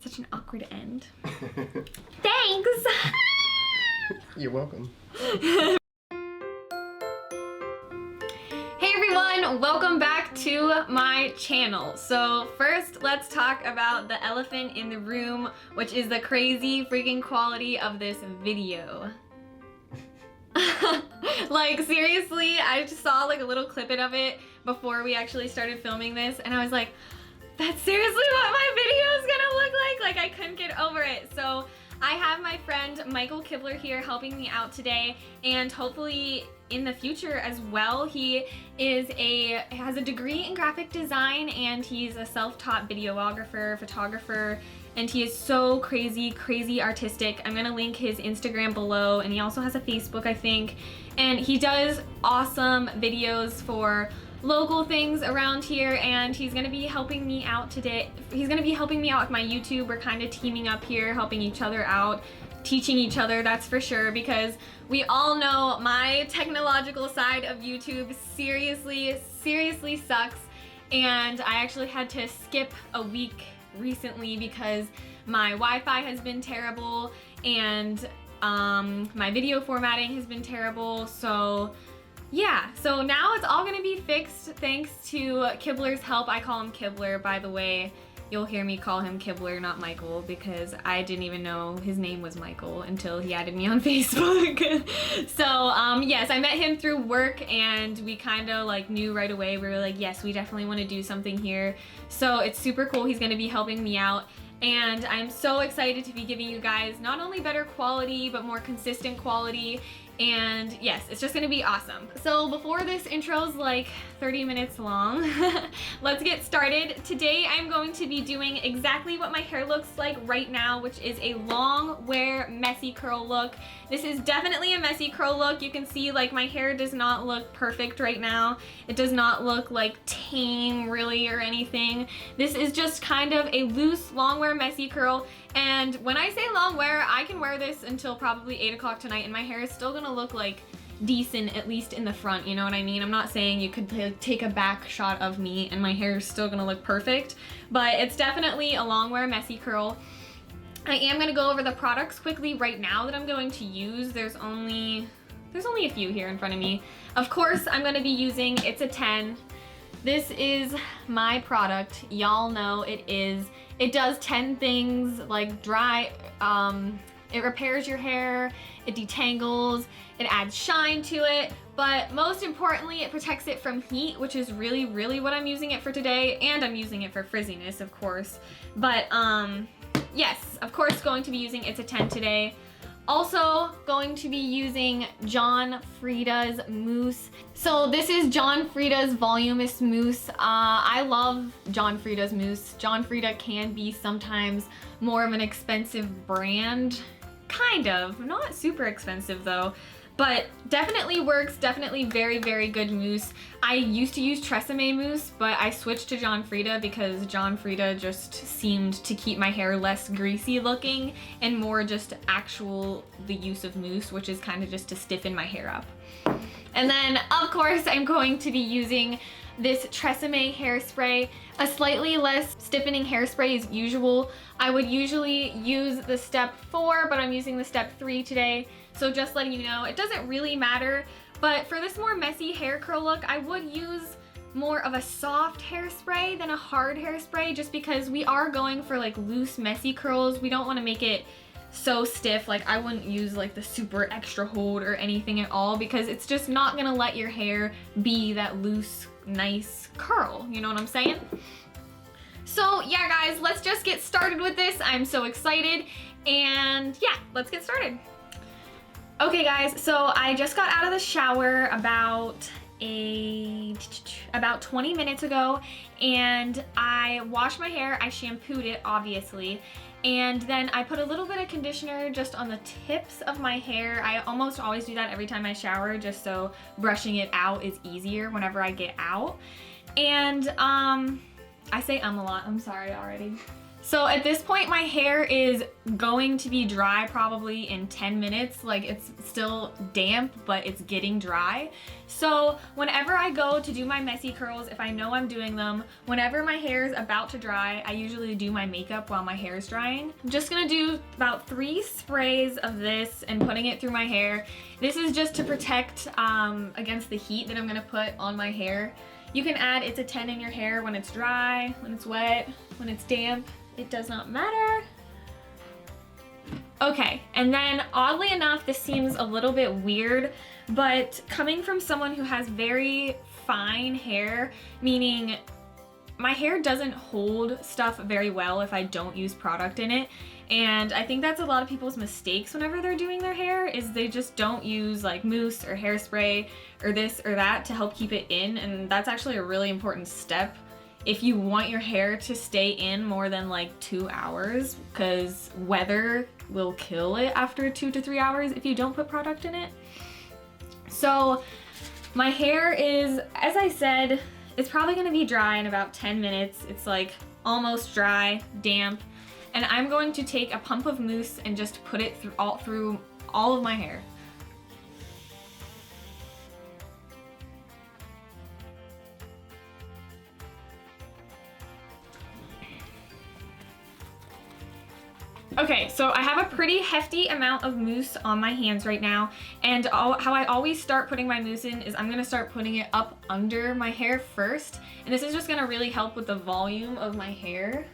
Such an awkward end. Thanks! You're welcome. Hey everyone, welcome back to my channel. So first, let's talk about the elephant in the room, which is the crazy freaking quality of this video. Like seriously, I just saw like a little clip of it before we actually started filming this, and I was like, that's seriously what my video is gonna look like? Like I couldn't get over it. So I have my friend Michael Kibler here helping me out today, and hopefully in the future as well. He has a degree in graphic design, and he's a self-taught videographer, photographer, and he is so crazy artistic. I'm gonna link his Instagram below, and he also has a Facebook, I think, and he does awesome videos for local things around here, and he's gonna be helping me out today. He's gonna be helping me out with my YouTube. We're kind of teaming up here, helping each other out, teaching each other, that's for sure, because we all know my technological side of YouTube seriously sucks, and I actually had to skip a week recently because my Wi-Fi has been terrible, and my video formatting has been terrible. So yeah, so now it's all gonna be fixed thanks to Kibler's help. I call him Kibler, by the way. You'll hear me call him Kibler, not Michael, because I didn't even know his name was Michael until he added me on Facebook. So yes, I met him through work, and we kind of like knew right away. We were like, yes, we definitely want to do something here. So it's super cool. He's gonna be helping me out, and I'm so excited to be giving you guys not only better quality, but more consistent quality. And yes, it's just gonna be awesome. So before this intro's like 30 minutes long, let's get started. Today I'm going to be doing exactly what my hair looks like right now, which is a long wear messy curl look. This is definitely a messy curl look. You can see like my hair does not look perfect right now. It does not look like tame really or anything. This is just kind of a loose long wear messy curl. And when I say long wear, I can wear this until probably 8 o'clock tonight, and my hair is still gonna look like decent, at least in the front, you know what I mean? I'm not saying you could take a back shot of me and my hair is still gonna look perfect, but it's definitely a long wear messy curl. I am gonna go over the products quickly right now that I'm going to use. There's only a few here in front of me. Of course, I'm gonna be using It's a 10. This is my product. Y'all know it does 10 things, like dry, it repairs your hair, it detangles, it adds shine to it, but most importantly, it protects it from heat, which is really what I'm using it for today, and I'm using it for frizziness, of course. But yes, of course, going to be using It's a 10 today. Also going to be using John Frieda's mousse. So this is John Frieda's voluminous mousse. I love John Frieda's mousse. John Frieda can be sometimes more of an expensive brand. Kind of, not super expensive though, but definitely works, definitely very good mousse. I used to use Tresemme mousse, but I switched to John Frieda because John Frieda just seemed to keep my hair less greasy looking and more just the use of mousse, which is kind of just to stiffen my hair up. And then of course I'm going to be using this Tresemme hairspray, a slightly less stiffening hairspray as usual. I would usually use the step 4, but I'm using the step 3 today. So just letting you know, it doesn't really matter, but for this more messy hair curl look, I would use more of a soft hairspray than a hard hairspray, just because we are going for like loose, messy curls. We don't want to make it so stiff. Like I wouldn't use like the super extra hold or anything at all, because it's just not gonna let your hair be that loose, nice curl. You know what I'm saying? So yeah guys, let's just get started with this. I'm so excited, and yeah, let's get started. Okay guys, so I just got out of the shower about 20 minutes ago, and I washed my hair. I shampooed it, obviously, and then I put a little bit of conditioner just on the tips of my hair. I almost always do that every time I shower, just so brushing it out is easier whenever I get out. And I say a lot, I'm sorry already. So at this point, my hair is going to be dry probably in 10 minutes. Like, it's still damp, but it's getting dry. So whenever I go to do my messy curls, if I know I'm doing them, whenever my hair is about to dry, I usually do my makeup while my hair is drying. I'm just gonna do about 3 sprays of this and putting it through my hair. This is just to protect against the heat that I'm gonna put on my hair. You can add It's a 10 in your hair when it's dry, when it's wet, when it's damp. It does not matter. Okay, and then oddly enough, this seems a little bit weird, but coming from someone who has very fine hair, meaning my hair doesn't hold stuff very well if I don't use product in it. And I think that's a lot of people's mistakes whenever they're doing their hair, is they just don't use like mousse or hairspray or this or that to help keep it in. And that's actually a really important step if you want your hair to stay in more than like 2 hours, because weather will kill it after 2 to 3 hours if you don't put product in it. So my hair is, as I said, it's probably gonna be dry in about 10 minutes. It's like almost dry, damp. And I'm going to take a pump of mousse and just put it through all of my hair. Okay, so I have a pretty hefty amount of mousse on my hands right now, and how I always start putting my mousse in is I'm gonna start putting it up under my hair first, and this is just gonna really help with the volume of my hair.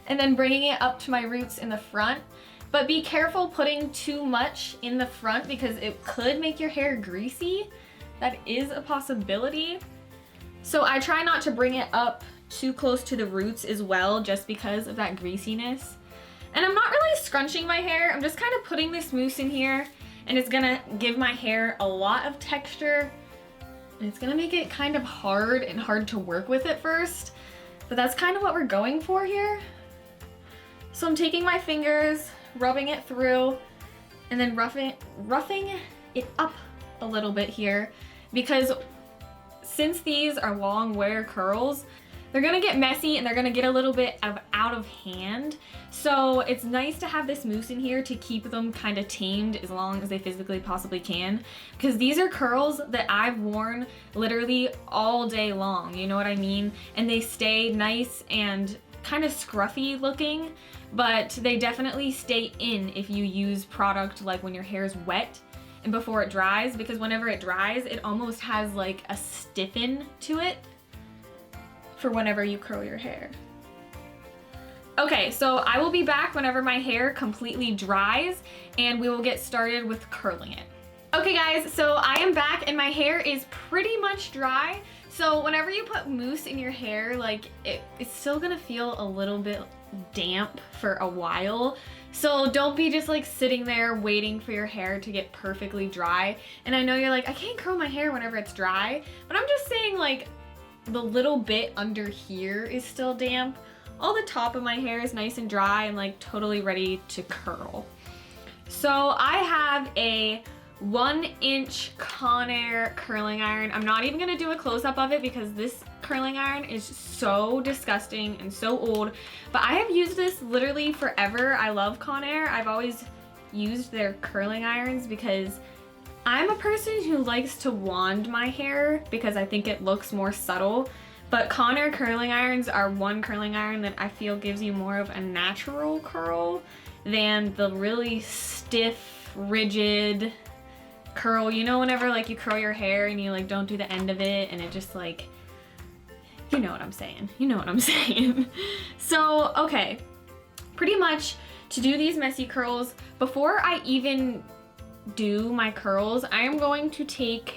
And then bringing it up to my roots in the front. But be careful putting too much in the front because it could make your hair greasy. That is a possibility. So I try not to bring it up too close to the roots as well, just because of that greasiness. And I'm not really scrunching my hair. I'm just kind of putting this mousse in here, and it's gonna give my hair a lot of texture. And it's gonna make it kind of hard to work with at first. But that's kind of what we're going for here. So I'm taking my fingers, rubbing it through, and then roughing it up a little bit here, because since these are long wear curls, they're gonna get messy and they're gonna get a little bit out of hand. So it's nice to have this mousse in here to keep them kind of tamed as long as they physically possibly can, because these are curls that I've worn literally all day long, you know what I mean? And they stay nice and kind of scruffy looking, but they definitely stay in if you use product like when your hair is wet and before it dries, because whenever it dries, it almost has like a stiffen to it for whenever you curl your hair. Okay, so I will be back whenever my hair completely dries and we will get started with curling it. Okay guys, so I am back and my hair is pretty much dry. So whenever you put mousse in your hair, like it's still gonna feel a little bit damp for a while. So don't be just like sitting there waiting for your hair to get perfectly dry. And I know you're like, I can't curl my hair whenever it's dry, but I'm just saying like the little bit under here is still damp. All the top of my hair is nice and dry and like totally ready to curl. So I have a 1-inch Conair curling iron. I'm not even gonna do a close-up of it because this curling iron is so disgusting and so old, but I have used this literally forever. I love Conair. I've always used their curling irons because I'm a person who likes to wand my hair because I think it looks more subtle, but Conair curling irons are one curling iron that I feel gives you more of a natural curl than the really stiff, rigid curl. You know, whenever like you curl your hair and you like don't do the end of it and it just like, you know what I'm saying. You know what I'm saying. So, okay, pretty much to do these messy curls, before I even do my curls, I am going to take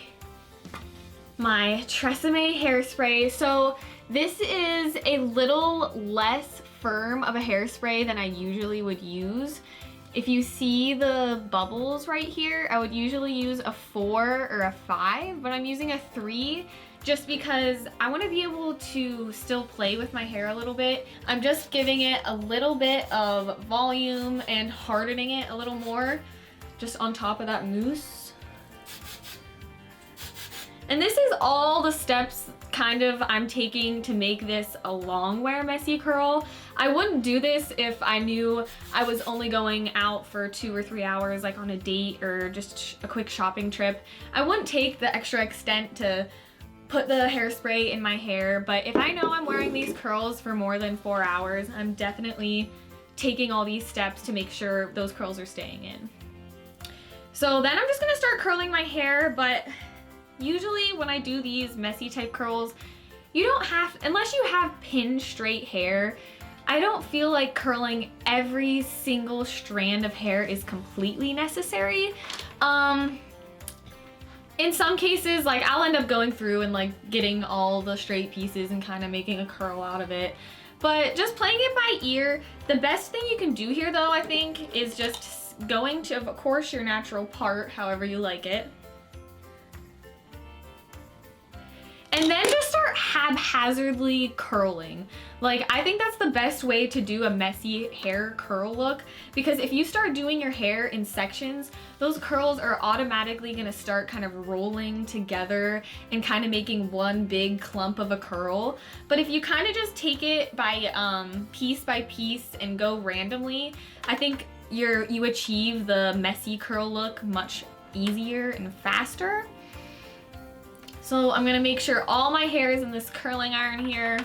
my Tresemme hairspray. So this is a little less firm of a hairspray than I usually would use. If you see the bubbles right here, I would usually use a 4 or a 5, but I'm using a 3 just because I want to be able to still play with my hair a little bit. I'm just giving it a little bit of volume and hardening it a little more just on top of that mousse. And this is all the steps kind of I'm taking to make this a long wear messy curl. I wouldn't do this if I knew I was only going out for 2 or 3 hours, like on a date or just a quick shopping trip. I wouldn't take the extra extent to put the hairspray in my hair, but if I know I'm wearing these curls for more than 4 hours, I'm definitely taking all these steps to make sure those curls are staying in. So then I'm just gonna start curling my hair, but usually when I do these messy type curls, you don't have, unless you have pin straight hair, I don't feel like curling every single strand of hair is completely necessary. In some cases, like I'll end up going through and like getting all the straight pieces and kind of making a curl out of it. But just playing it by ear, the best thing you can do here though, I think, is just going to, of course, your natural part, however you like it. And then just start haphazardly curling. Like, I think that's the best way to do a messy hair curl look, because if you start doing your hair in sections, those curls are automatically gonna start kind of rolling together and kind of making one big clump of a curl. But if you kind of just take it by piece by piece and go randomly, I think you achieve the messy curl look much easier and faster. So I'm gonna make sure all my hair is in this curling iron here.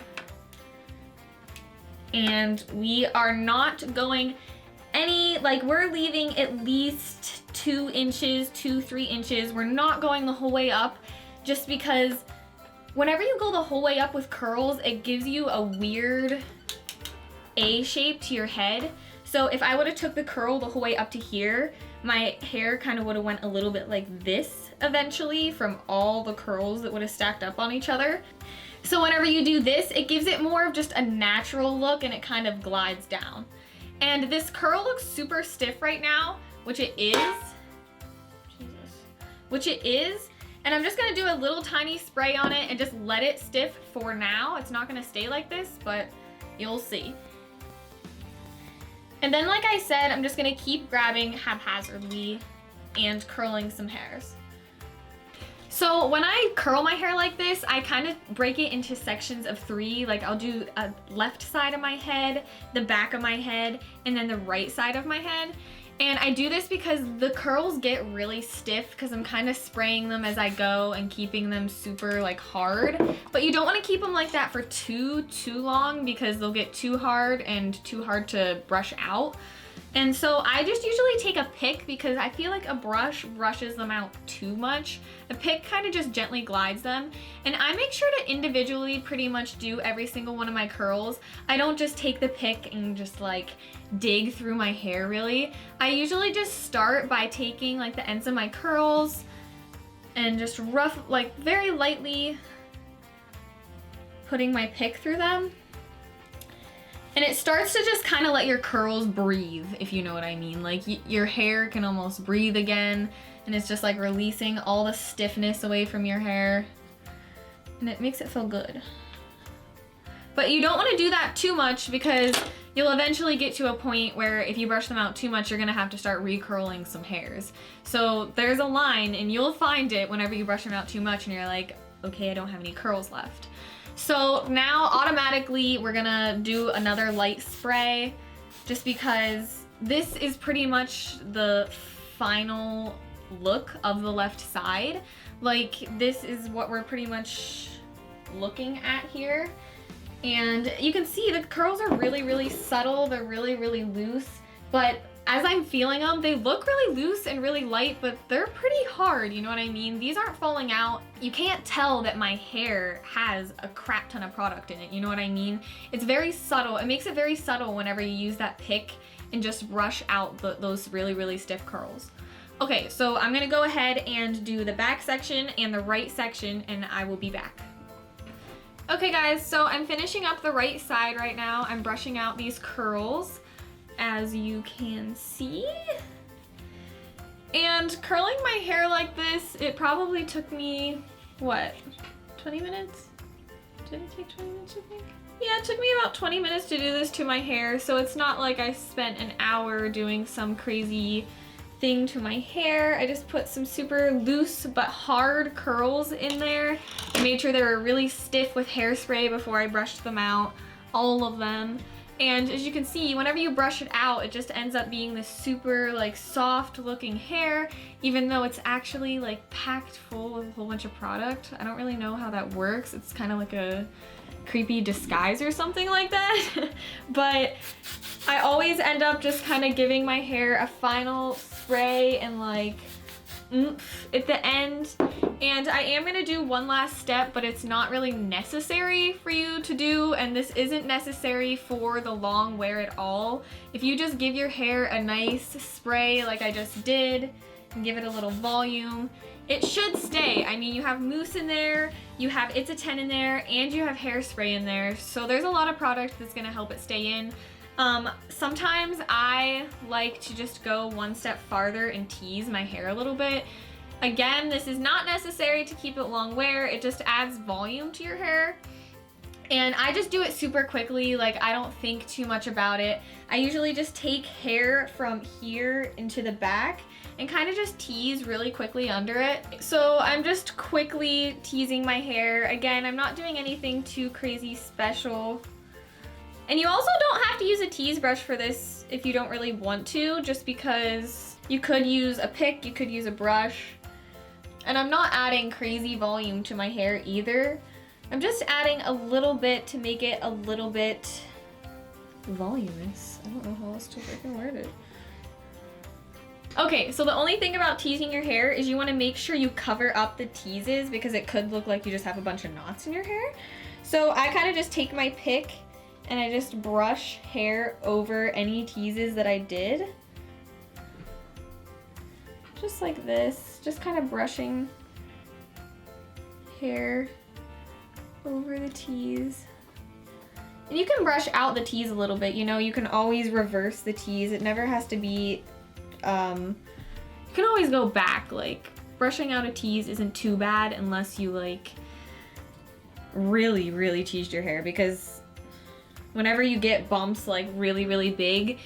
And we are not going we're leaving at least 2 inches, 2-3 inches. We're not going the whole way up, just because whenever you go the whole way up with curls, it gives you a weird A shape to your head. So if I would have took the curl the whole way up to here, my hair kind of would have went a little bit like this eventually from all the curls that would have stacked up on each other. So whenever you do this, it gives it more of just a natural look and it kind of glides down. And this curl looks super stiff right now, which it is. And I'm just gonna do a little tiny spray on it and just let it stiff for now. It's not gonna stay like this, but you'll see. And then, like I said, I'm just gonna keep grabbing haphazardly and curling some hairs. So when I curl my hair like this, I kind of break it into sections of 3. Like I'll do a left side of my head, the back of my head, and then the right side of my head. And I do this because the curls get really stiff because I'm kind of spraying them as I go and keeping them super like hard. But you don't want to keep them like that for too long because they'll get too hard and too hard to brush out. And so I just usually take a pick because I feel like a brush brushes them out too much. A pick kind of just gently glides them. And I make sure to individually pretty much do every single one of my curls. I don't just take the pick and just like dig through my hair really. I usually just start by taking like the ends of my curls and just like very lightly putting my pick through them. And it starts to just kind of let your curls breathe, if you know what I mean. Like your hair can almost breathe again, and it's just like releasing all the stiffness away from your hair. And it makes it feel good. But you don't want to do that too much because you'll eventually get to a point where if you brush them out too much, you're gonna have to start recurling some hairs. So there's a line, and you'll find it whenever you brush them out too much and you're like, okay, I don't have any curls left. So now automatically we're gonna do another light spray just because this is pretty much the final look of the left side. Like this is what we're pretty much looking at here. And you can see the curls are really subtle, they're really loose, but as I'm feeling them, they look really loose and really light, but they're pretty hard, you know what I mean? These aren't falling out. You can't tell that my hair has a crap ton of product in it, you know what I mean? It's very subtle. It makes it very subtle whenever you use that pick and just brush out those really stiff curls. Okay, so I'm gonna go ahead and do the back section and the right section, and I will be back. Okay guys, so I'm finishing up the right side right now. I'm brushing out these curls, as you can see. And curling my hair like this, it probably took me, what, 20 minutes? Did it take 20 minutes, you think? Yeah, it took me about 20 minutes to do this to my hair, so it's not like I spent an hour doing some crazy thing to my hair. I just put some super loose but hard curls in there. I made sure they were really stiff with hairspray before I brushed them out, all of them. And as you can see, whenever you brush it out, it just ends up being this super like soft looking hair, even though it's actually like packed full of a whole bunch of product. I don't really know how that works. It's kind of like a creepy disguise or something like that. But I always end up just kind of giving my hair a final spray and like oomph at the end. And I am gonna do one last step, but it's not really necessary for you to do, and this isn't necessary for the long wear at all. If you just give your hair a nice spray like I just did and give it a little volume, it should stay. I mean, you have mousse in there, you have It's a 10 in there, and you have hairspray in there, so there's a lot of product that's gonna help it stay in. Sometimes I like to just go one step farther and tease my hair a little bit. Again, this is not necessary to keep it long wear, it just adds volume to your hair. And I just do it super quickly, like I don't think too much about it. I usually just take hair from here into the back and kind of just tease really quickly under it. So I'm just quickly teasing my hair. Again, I'm not doing anything too crazy special. And you also don't have to use a tease brush for this if you don't really want to, just because you could use a pick, you could use a brush. And I'm not adding crazy volume to my hair either. I'm just adding a little bit to make it a little bit voluminous. I don't know how else to freaking word it. Okay, so the only thing about teasing your hair is you want to make sure you cover up the teases because it could look like you just have a bunch of knots in your hair. So I kind of just take my pick and I just brush hair over any teases that I did. Just like this, just kind of brushing hair over the tease. And you can brush out the tease a little bit, you know, you can always reverse the tease. It never has to be, you can always go back. Like, brushing out a tease isn't too bad unless you like really teased your hair, because whenever you get bumps like really big,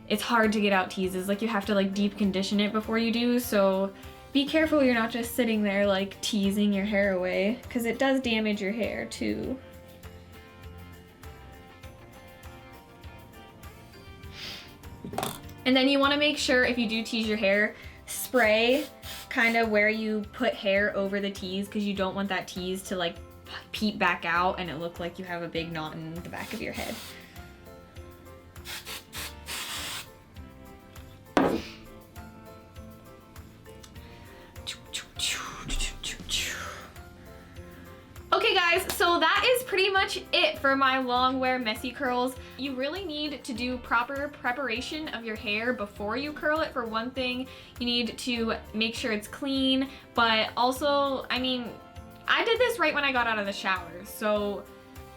it's hard to get out teases. Like, you have to like deep condition it before you do, so be careful you're not just sitting there like teasing your hair away, because it does damage your hair too. And then you want to make sure, if you do tease your hair, spray kind of where you put hair over the tease, because you don't want that tease to like peep back out and it look like you have a big knot in the back of your head. Okay guys, so that is pretty much it for my long wear messy curls. You really need to do proper preparation of your hair before you curl it. For one thing, you need to make sure it's clean, but also, I mean, I did this right when I got out of the shower, so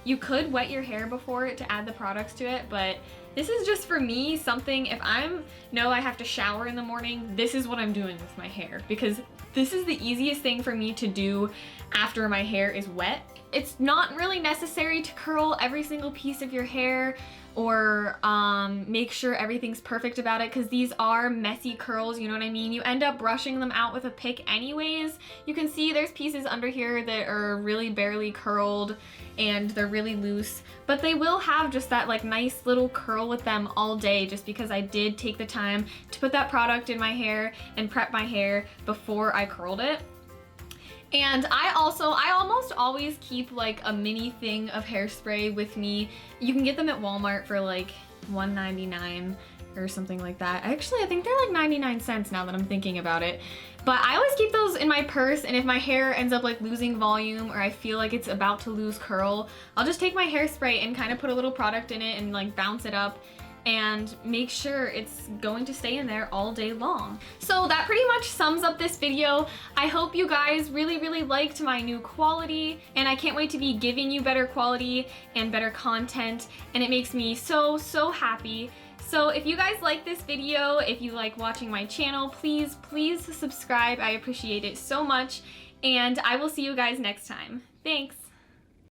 you could wet your hair before it to add the products to it, but this is just for me something, if I have to shower in the morning, this is what I'm doing with my hair, because this is the easiest thing for me to do after my hair is wet. It's not really necessary to curl every single piece of your hair or make sure everything's perfect about it, because these are messy curls, you know what I mean? You end up brushing them out with a pick anyways. You can see there's pieces under here that are really barely curled and they're really loose, but they will have just that like nice little curl with them all day, just because I did take the time to put that product in my hair and prep my hair before I curled it. And I almost always keep like a mini thing of hairspray with me. You can get them at Walmart for like $1.99 or something like that. Actually, I think they're like 99 cents now that I'm thinking about it. But I always keep those in my purse, and if my hair ends up like losing volume or I feel like it's about to lose curl, I'll just take my hairspray and kind of put a little product in it and like bounce it up and make sure it's going to stay in there all day long. So that pretty much sums up this video. I hope you guys really liked my new quality, and I can't wait to be giving you better quality and better content, and it makes me so happy. So if you guys like this video, if you like watching my channel, please subscribe. I appreciate it so much, and I will see you guys next time. Thanks!